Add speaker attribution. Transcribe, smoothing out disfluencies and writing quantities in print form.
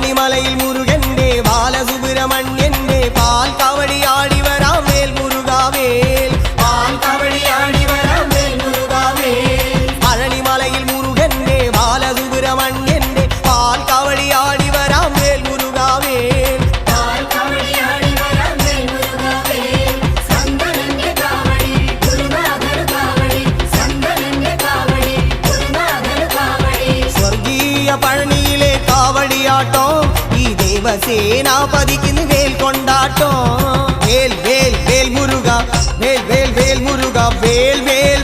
Speaker 1: പഴനിമലയിൽ മുരുകന്റെ ബാലസുബ്രഹ്മണ്യന്റെ പാൽ കവടിയാടി വരാം വേൽ മുരുകാവേൽ പാൽ കവടിയാടി വരാം വേൽ മുരുകാവേൽ പഴനിമലയിൽ മുരുകന്റെ ബാലസുബ്രഹ്മണ്യന്റെ പാൽ കവടിയാടി വരാം വേൽ മുരുകാവേൽ പാൽ കവടിയാടി വരാം വേൽ മുരുകാവേൽ സന്തനന്റെ കാവടി ഗുരുനാഥർ കാവടി സന്തനന്റെ കാവടി ഗുരുനാഥർ കാവടി സ്വർഗീയ പഴനിയിലെ കാവടിയാട്ടോ ഈ ദേവസേനാപതിക്ക് വേൽ കൊണ്ടാട്ടോ വേൽ വേൽ വേൽ മുരുക വേൽ വേൽ വേൽ മുരുക വേൽ വേൽ